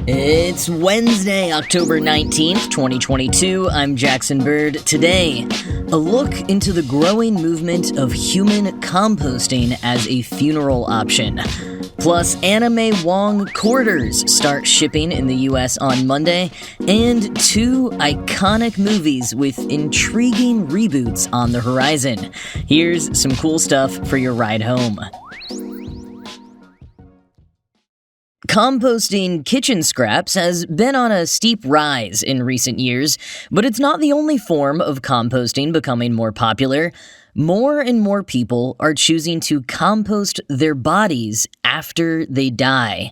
It's Wednesday, October 19th, 2022. I'm Jackson Bird. Today, a look into the growing movement of human composting as a funeral option. Plus, May Wong quarters start shipping in the US on Monday, and two iconic movies with intriguing reboots on the horizon. Here's some cool stuff for your ride home. Composting kitchen scraps has been on a steep rise in recent years, but it's not the only form of composting becoming more popular. More and more people are choosing to compost their bodies after they die.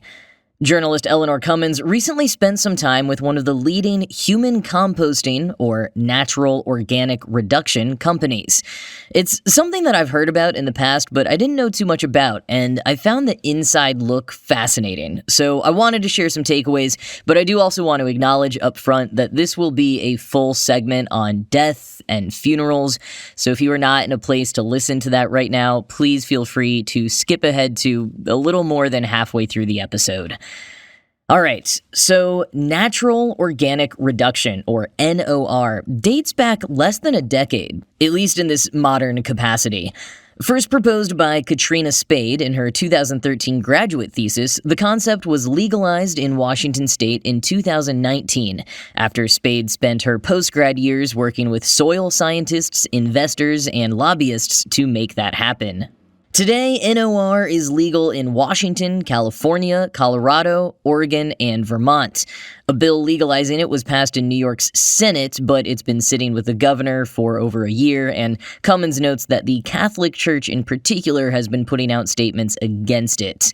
Journalist Eleanor Cummins recently spent some time with one of the leading human composting, or natural organic reduction, companies. It's something that I've heard about in the past, but I didn't know too much about, and I found the inside look fascinating. So I wanted to share some takeaways, but I do also want to acknowledge up front that this will be a full segment on death and funerals. So if you are not in a place to listen to that right now, please feel free to skip ahead to a little more than halfway through the episode. All right, so natural organic reduction, or NOR, dates back less than a decade, at least in this modern capacity. First proposed by Katrina Spade in her 2013 graduate thesis, the concept was legalized in Washington state in 2019, after Spade spent her postgrad years working with soil scientists, investors, and lobbyists to make that happen. Today, NOR is legal in Washington, California, Colorado, Oregon, and Vermont. A bill legalizing it was passed in New York's Senate, but it's been sitting with the governor for over a year, and Cummins notes that the Catholic Church in particular has been putting out statements against it.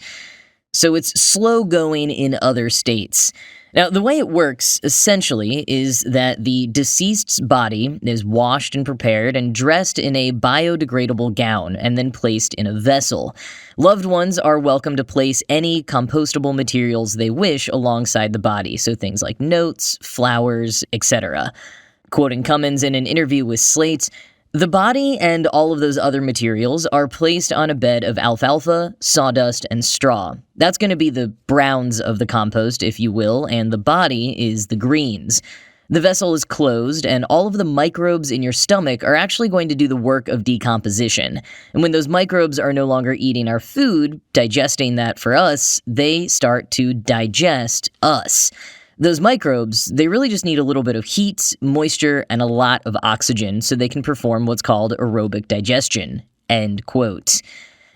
So it's slow going in other states. Now, the way it works, essentially, is that the deceased's body is washed and prepared and dressed in a biodegradable gown and then placed in a vessel. Loved ones are welcome to place any compostable materials they wish alongside the body, so things like notes, flowers, etc. Quoting Cummins in an interview with Slate, "The body and all of those other materials are placed on a bed of alfalfa, sawdust, and straw. That's going to be the browns of the compost, if you will, and the body is the greens. The vessel is closed, and all of the microbes in your stomach are actually going to do the work of decomposition. And when those microbes are no longer eating our food, digesting that for us, they start to digest us. Those microbes, they really just need a little bit of heat, moisture, and a lot of oxygen so they can perform what's called aerobic digestion." End quote.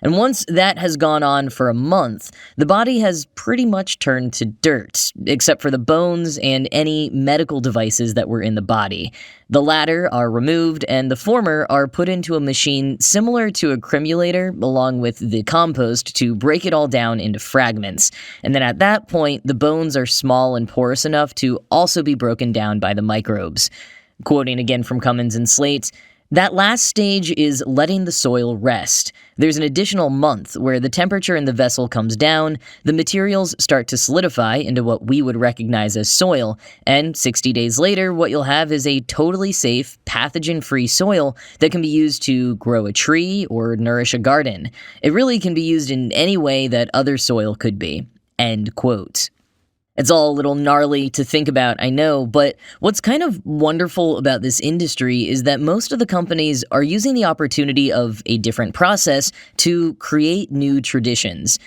And once that has gone on for a month, the body has pretty much turned to dirt, except for the bones and any medical devices that were in the body. The latter are removed, and the former are put into a machine similar to a cremulator, along with the compost, to break it all down into fragments. And then at that point, the bones are small and porous enough to also be broken down by the microbes. Quoting again from Cummins and Slate, "That last stage is letting the soil rest. There's an additional month where the temperature in the vessel comes down, the materials start to solidify into what we would recognize as soil, and 60 days later, what you'll have is a totally safe, pathogen-free soil that can be used to grow a tree or nourish a garden. It really can be used in any way that other soil could be." End quote. It's all a little gnarly to think about, I know, but what's kind of wonderful about this industry is that most of the companies are using the opportunity of a different process to create new traditions.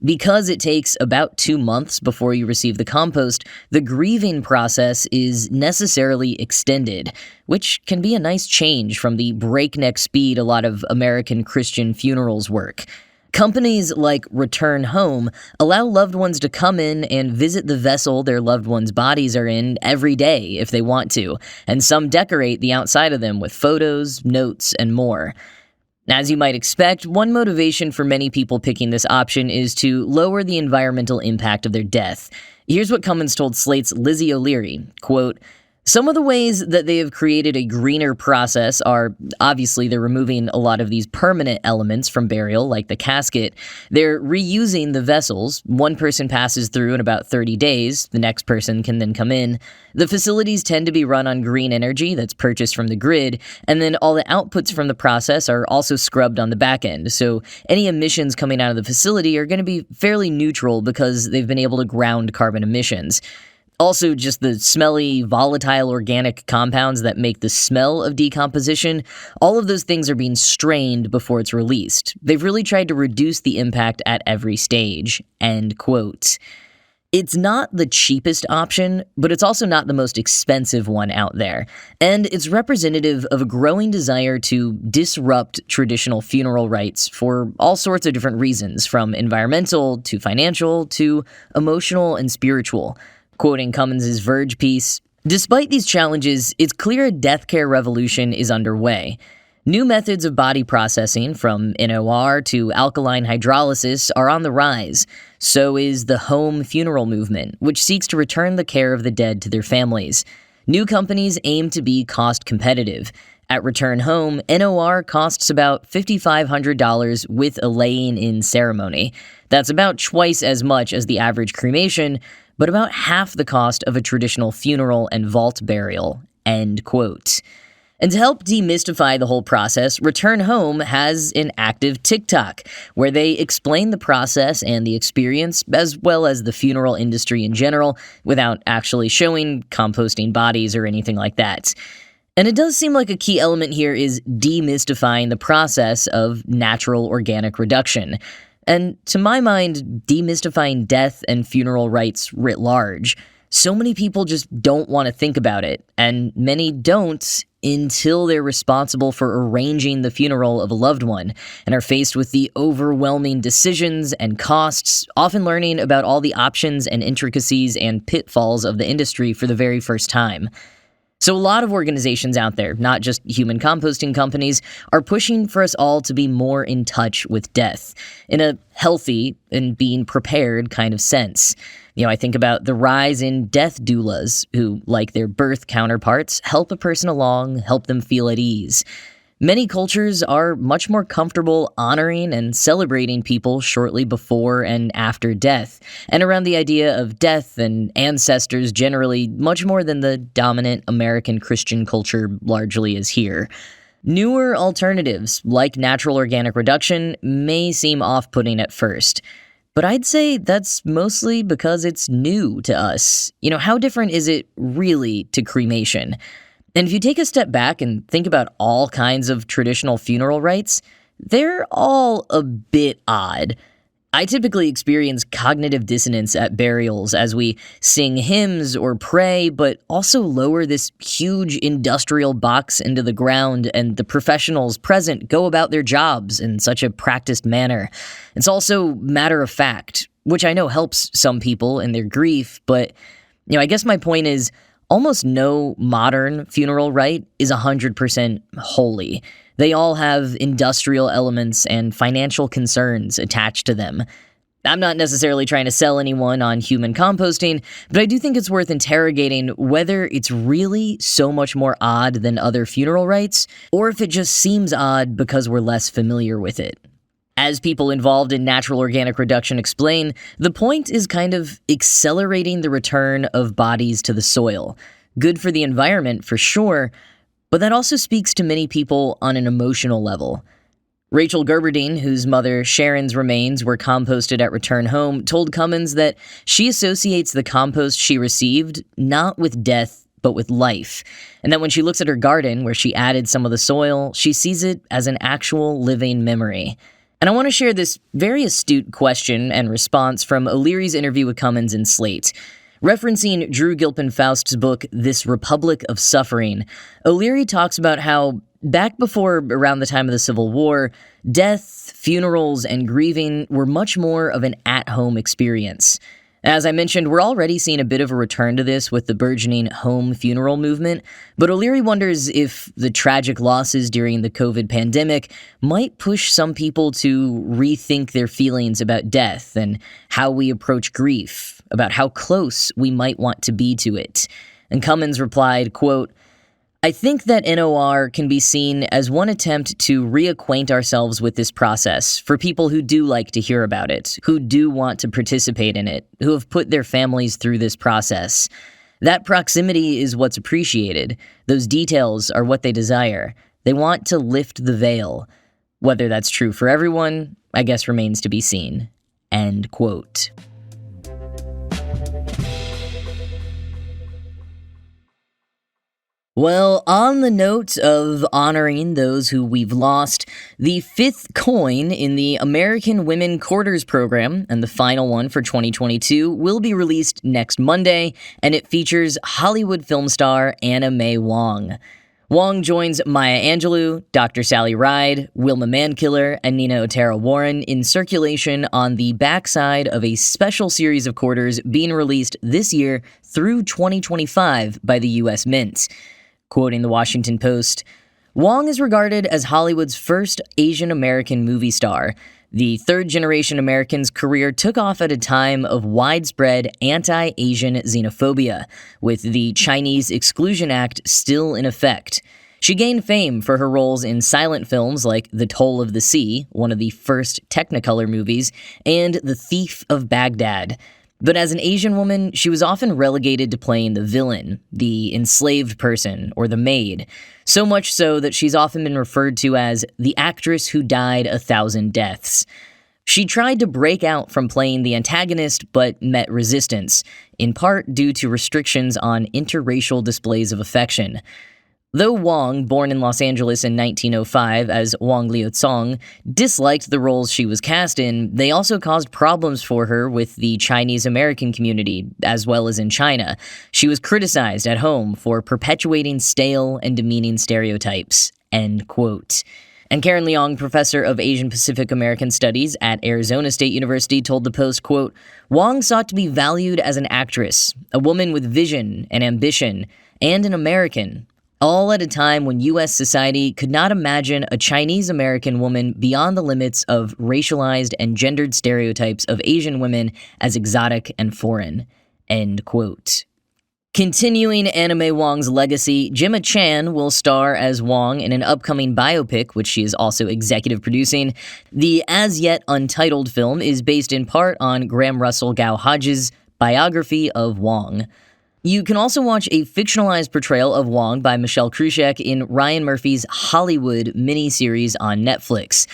Because it takes about 2 months before you receive the compost, the grieving process is necessarily extended, which can be a nice change from the breakneck speed a lot of American Christian funerals work. Companies like Return Home allow loved ones to come in and visit the vessel their loved ones' bodies are in every day if they want to, and some decorate the outside of them with photos, notes, and more. As you might expect, one motivation for many people picking this option is to lower the environmental impact of their death. Here's what Cummins told Slate's Lizzie O'Leary, quote, Some of the ways that they have created a greener process are, obviously, they're removing a lot of these permanent elements from burial, like the casket. They're reusing the vessels. One person passes through in about 30 days. The next person can then come in. The facilities tend to be run on green energy that's purchased from the grid, and then all the outputs from the process are also scrubbed on the back end. So any emissions coming out of the facility are going to be fairly neutral because they've been able to ground carbon emissions. Also, just the smelly, volatile organic compounds that make the smell of decomposition, all of those things are being strained before it's released. They've really tried to reduce the impact at every stage." End quote. It's not the cheapest option, but it's also not the most expensive one out there. And it's representative of a growing desire to disrupt traditional funeral rites for all sorts of different reasons, from environmental to financial to emotional and spiritual. Quoting Cummins' Verge piece, "Despite these challenges, it's clear a death care revolution is underway. New methods of body processing, from NOR to alkaline hydrolysis, are on the rise. So is the home funeral movement, which seeks to return the care of the dead to their families. New companies aim to be cost competitive. At Return Home, NOR costs about $5,500 with a laying-in ceremony. That's about twice as much as the average cremation, but about half the cost of a traditional funeral and vault burial." End quote. And to help demystify the whole process, Return Home has an active TikTok where they explain the process and the experience, as well as the funeral industry in general, without actually showing composting bodies or anything like that. And it does seem like a key element here is demystifying the process of natural organic reduction. And to my mind, demystifying death and funeral rites writ large. So many people just don't want to think about it, and many don't until they're responsible for arranging the funeral of a loved one and are faced with the overwhelming decisions and costs, often learning about all the options and intricacies and pitfalls of the industry for the very first time. So a lot of organizations out there, not just human composting companies, are pushing for us all to be more in touch with death, in a healthy and being prepared kind of sense. I think about the rise in death doulas, who, like their birth counterparts, help a person along, help them feel at ease. Many cultures are much more comfortable honoring and celebrating people shortly before and after death, and around the idea of death and ancestors generally much more than the dominant American Christian culture largely is here. Newer alternatives, like natural organic reduction, may seem off-putting at first, but I'd say that's mostly because it's new to us. How different is it really to cremation? And if you take a step back and think about all kinds of traditional funeral rites, they're all a bit odd. I typically experience cognitive dissonance at burials as we sing hymns or pray, but also lower this huge industrial box into the ground, and the professionals present go about their jobs in such a practiced manner. It's also matter of fact, which I know helps some people in their grief, but I guess my point is, almost no modern funeral rite is 100% holy. They all have industrial elements and financial concerns attached to them. I'm not necessarily trying to sell anyone on human composting, but I do think it's worth interrogating whether it's really so much more odd than other funeral rites, or if it just seems odd because we're less familiar with it. As people involved in natural organic reduction explain, the point is kind of accelerating the return of bodies to the soil. Good for the environment, for sure, but that also speaks to many people on an emotional level. Rachel Gerberdine, whose mother Sharon's remains were composted at Return Home, told Cummins that she associates the compost she received not with death, but with life, and that when she looks at her garden, where she added some of the soil, she sees it as an actual living memory. And I want to share this very astute question and response from O'Leary's interview with Cummins in Slate. Referencing Drew Gilpin Faust's book, This Republic of Suffering, O'Leary talks about how, back before around the time of the Civil War, death, funerals, and grieving were much more of an at-home experience. As I mentioned, we're already seeing a bit of a return to this with the burgeoning home funeral movement, but O'Leary wonders if the tragic losses during the COVID pandemic might push some people to rethink their feelings about death and how we approach grief, about how close we might want to be to it. And Cummins replied, quote, "I think that NOR can be seen as one attempt to reacquaint ourselves with this process for people who do like to hear about it, who do want to participate in it, who have put their families through this process. That proximity is what's appreciated. Those details are what they desire. They want to lift the veil. Whether that's true for everyone, I guess remains to be seen." End quote. Well, on the note of honoring those who we've lost, the fifth coin in the American Women Quarters program, and the final one for 2022, will be released next Monday, and it features Hollywood film star May Wong. Wong joins Maya Angelou, Dr. Sally Ride, Wilma Mankiller, and Nina Otero Warren in circulation on the backside of a special series of quarters being released this year through 2025 by the U.S. Mint. Quoting the Washington Post, "Wong is regarded as Hollywood's first Asian American movie star. The third-generation American's career took off at a time of widespread anti-Asian xenophobia, with the Chinese Exclusion Act still in effect. She gained fame for her roles in silent films like The Toll of the Sea, one of the first Technicolor movies, and The Thief of Baghdad. But as an Asian woman, she was often relegated to playing the villain, the enslaved person, or the maid, so much so that she's often been referred to as the actress who died 1,000 deaths. She tried to break out from playing the antagonist, but met resistance, in part due to restrictions on interracial displays of affection. Though Wong, born in Los Angeles in 1905 as Wong Liu-tsong, disliked the roles she was cast in, they also caused problems for her with the Chinese American community, as well as in China. She was criticized at home for perpetuating stale and demeaning stereotypes." End quote. And Karen Leong, professor of Asian Pacific American Studies at Arizona State University, told the Post, quote, "Wong sought to be valued as an actress, a woman with vision and ambition, and an American. All at a time when U.S. society could not imagine a Chinese-American woman beyond the limits of racialized and gendered stereotypes of Asian women as exotic and foreign." End quote. Continuing May Wong's legacy, Gemma Chan will star as Wong in an upcoming biopic, which she is also executive producing. The as-yet untitled film is based in part on Graham Russell Gow Hodges' biography of Wong. You can also watch a fictionalized portrayal of Wong by Michelle Krusiek in Ryan Murphy's Hollywood miniseries on Netflix.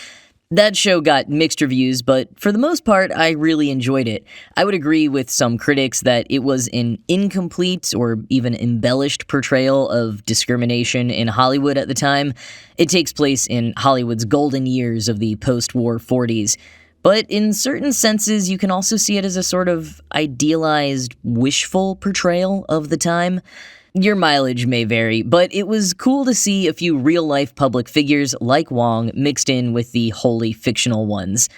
That show got mixed reviews, but for the most part, I really enjoyed it. I would agree with some critics that it was an incomplete or even embellished portrayal of discrimination in Hollywood at the time. It takes place in Hollywood's golden years of the post-war 40s. But in certain senses, you can also see it as a sort of idealized, wishful portrayal of the time. Your mileage may vary, but it was cool to see a few real-life public figures like Wong mixed in with the wholly fictional ones.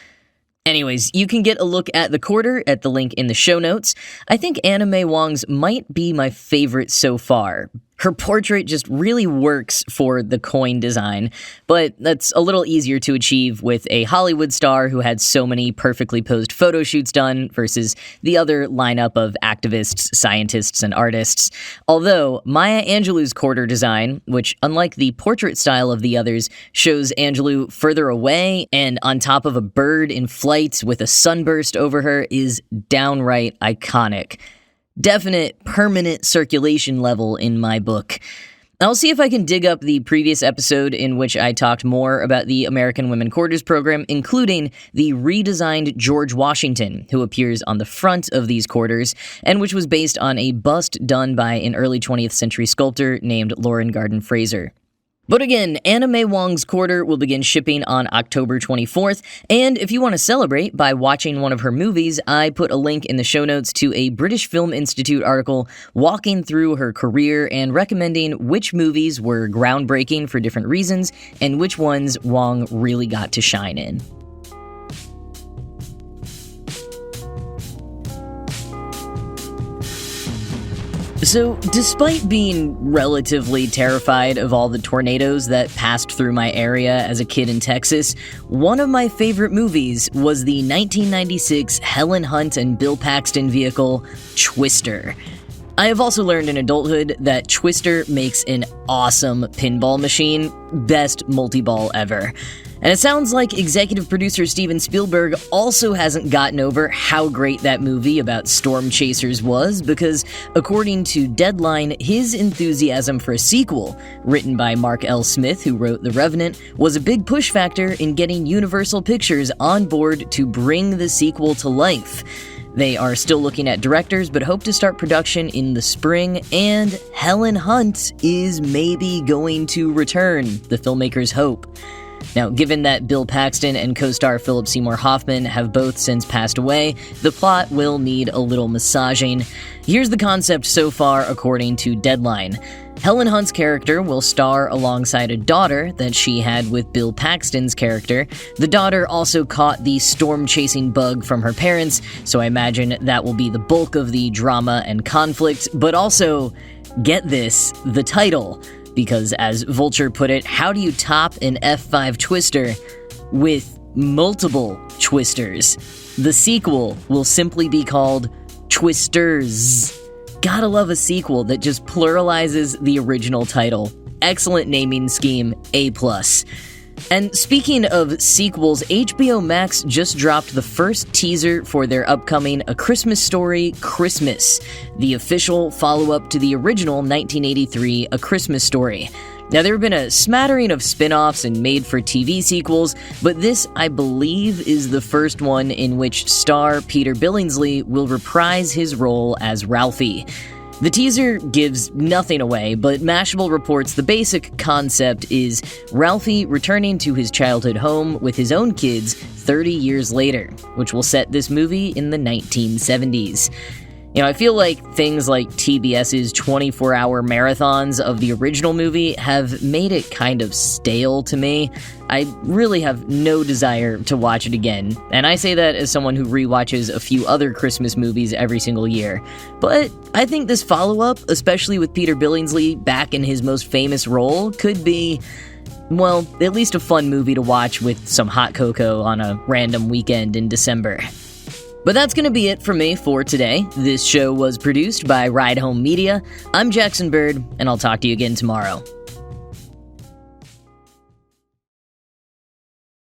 Anyways, you can get a look at the quarter at the link in the show notes. I think May Wong's might be my favorite so far. Her portrait just really works for the coin design, but that's a little easier to achieve with a Hollywood star who had so many perfectly posed photo shoots done versus the other lineup of activists, scientists, and artists. Although Maya Angelou's quarter design, which unlike the portrait style of the others, shows Angelou further away and on top of a bird in flight with a sunburst over her, is downright iconic. Definite permanent circulation level in my book. I'll see if I can dig up the previous episode in which I talked more about the American Women Quarters program, including the redesigned George Washington, who appears on the front of these quarters, and which was based on a bust done by an early 20th century sculptor named Lauren Garden Fraser. But again, May Wong's quarter will begin shipping on October 24th, and if you want to celebrate by watching one of her movies, I put a link in the show notes to a British Film Institute article walking through her career and recommending which movies were groundbreaking for different reasons and which ones Wong really got to shine in. So, despite being relatively terrified of all the tornadoes that passed through my area as a kid in Texas, one of my favorite movies was the 1996 Helen Hunt and Bill Paxton vehicle, Twister. I have also learned in adulthood that Twister makes an awesome pinball machine, best multi-ball ever. And it sounds like executive producer Steven Spielberg also hasn't gotten over how great that movie about storm chasers was, because according to Deadline, his enthusiasm for a sequel, written by Mark L. Smith, who wrote The Revenant, was a big push factor in getting Universal Pictures on board to bring the sequel to life. They are still looking at directors, but hope to start production in the spring, and Helen Hunt is maybe going to return, the filmmakers hope. Now, given that Bill Paxton and co-star Philip Seymour Hoffman have both since passed away, the plot will need a little massaging. Here's the concept so far according to Deadline. Helen Hunt's character will star alongside a daughter that she had with Bill Paxton's character. The daughter also caught the storm-chasing bug from her parents, so I imagine that will be the bulk of the drama and conflict, but also, get this, the title. Because as Vulture put it, how do you top an F5 Twister with multiple Twisters? The sequel will simply be called Twisters. Gotta love a sequel that just pluralizes the original title. Excellent naming scheme, A+. And speaking of sequels, HBO Max just dropped the first teaser for their upcoming A Christmas Story Christmas, the official follow-up to the original 1983 A Christmas Story. Now, there have been a smattering of spin-offs and made-for-TV sequels, but this, I believe, is the first one in which star Peter Billingsley will reprise his role as Ralphie. The teaser gives nothing away, but Mashable reports the basic concept is Ralphie returning to his childhood home with his own kids 30 years later, which will set this movie in the 1970s. You know, I feel like things like TBS's 24-hour marathons of the original movie have made it kind of stale to me. I really have no desire to watch it again, and I say that as someone who rewatches a few other Christmas movies every single year. But I think this follow-up, especially with Peter Billingsley back in his most famous role, could be, well, at least a fun movie to watch with some hot cocoa on a random weekend in December. But that's going to be it for me for today. This show was produced by Ride Home Media. I'm Jackson Bird, and I'll talk to you again tomorrow.